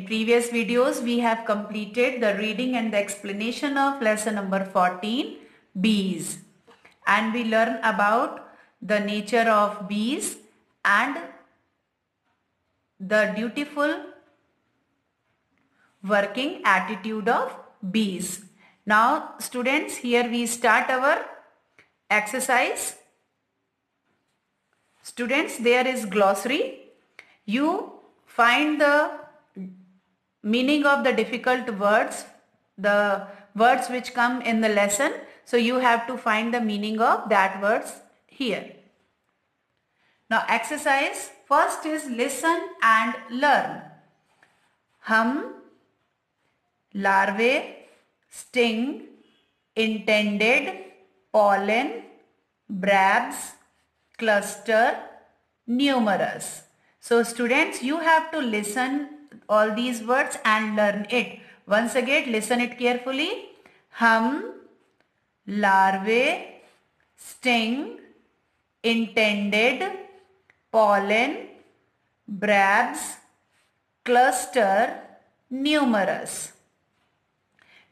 previous videos, we have completed the reading and the explanation of lesson number 14, bees. And we learn about the nature of bees and the dutiful working attitude of bees. Now, students, here we start our exercise. Students, there is glossary. You find the meaning of the difficult words, the words which come in the lesson. So you have to find the meaning of that words here. Now exercise first is listen and learn. Hum, larvae, sting, intended, pollen, brabs, cluster, numerous. So students, you have to listen all these words and learn it. Once again, listen it carefully. Hum, larvae, sting, intended, pollen, brabs, cluster, numerous.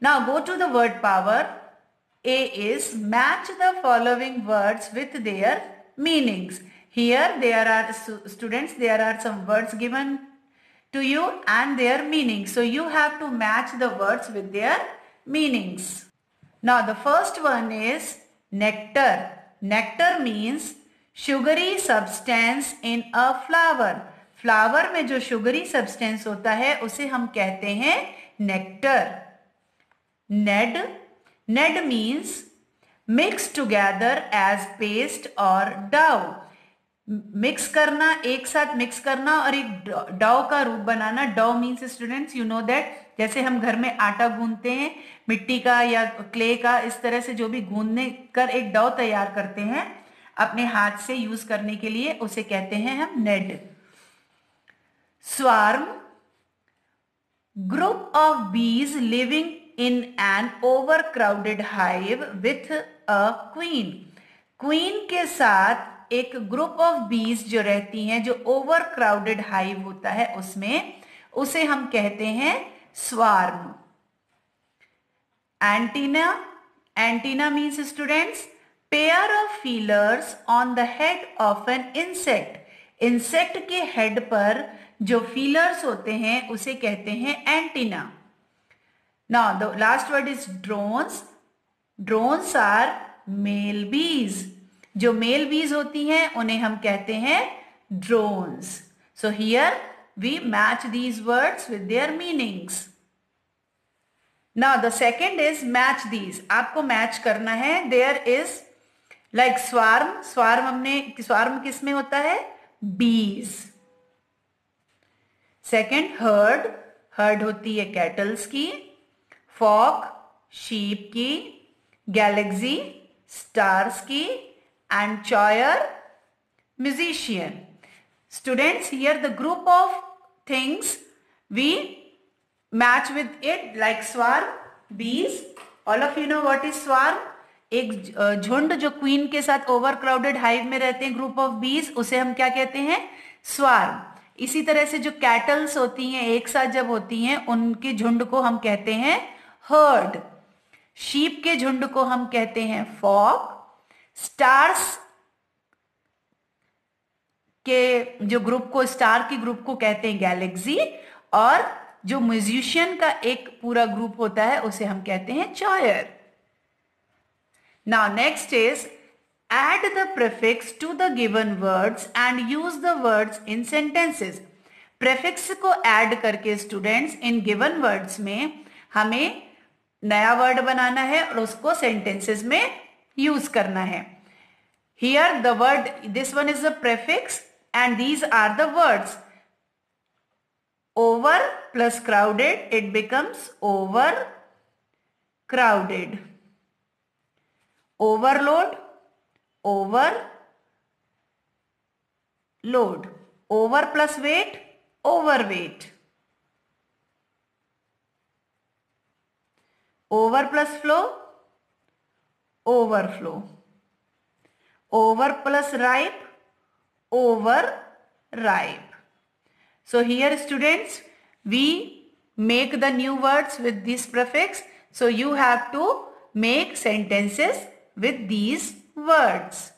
Now go to the word power. A is match the following words with their meanings. Here there are students, there are some words given to you and their meanings. So you have to match the words with their meanings. Now the first one is nectar. Nectar means sugary substance in a flower. Flower में जो sugary substance होता है उसे हम कहते हैं nectar. Knead. Knead means mix together as paste और dough. Mix करना, एक साथ मिक्स करना और एक डो का रूप बनाना. Dough means students, you know that, जैसे हम घर में आटा गूंथते हैं मिट्टी का या क्ले का, इस तरह से जो भी गूंथने कर एक डो तैयार करते हैं अपने हाथ से यूज करने के लिए, उसे कहते हैं हम नेड. Swarm, group of bees living in an overcrowded hive with a queen. Queen के साथ एक ग्रुप ऑफ बीज जो रहती हैं, जो ओवरक्राउडेड हाइव होता है उसमें, उसे हम कहते हैं swarm. Antenna. Antenna means students pair of feelers on the head of an insect. Insect के हेड पर जो फीलर्स होते हैं उसे कहते हैं antenna. Now the last word is drones. Drones are male bees. जो मेल बीज होती हैं उन्हें हम कहते हैं drones. So here we match these words with their meanings. Now the second is match these. आपको मैच करना है. There is like swarm. Swarm किस में होता है? बीज. Second heard. हर्ड होती है कैटल्स की. फॉक शीप की. गैलेक्सी स्टार्स की. And choir musician. Students, here the group of things we match with it like swarm, bees. All of you know what is swarm? एक झुंड जो queen के साथ ओवरक्राउडेड हाइव में रहते हैं, ग्रुप ऑफ बीज, उसे हम क्या कहते हैं? स्वार्म. इसी तरह से जो कैटल्स होती हैं एक साथ जब होती हैं, उनके झुंड को हम कहते हैं हर्ड. शीप के झुंड को हम कहते हैं फॉक. स्टार्स के जो ग्रुप को, स्टार के ग्रुप को कहते हैं गैलेक्सी. और जो म्यूजिशियन का एक पूरा ग्रुप होता है उसे हम कहते हैं choir. Now next is add the prefix to the given words and use the words in sentences. Prefix को ऐड करके स्टूडेंट्स इन गिवन वर्ड्स में हमें नया वर्ड बनाना है और उसको सेंटेंसेस में यूज करना है. Here the word, this one is the prefix and these are the words. Over plus crowded, it becomes over crowded. Overload, over load. Over plus weight, overweight. Over plus flow, overflow. Over plus ripe, overripe. So here students, we make the new words with this prefix. So you have to make sentences with these words.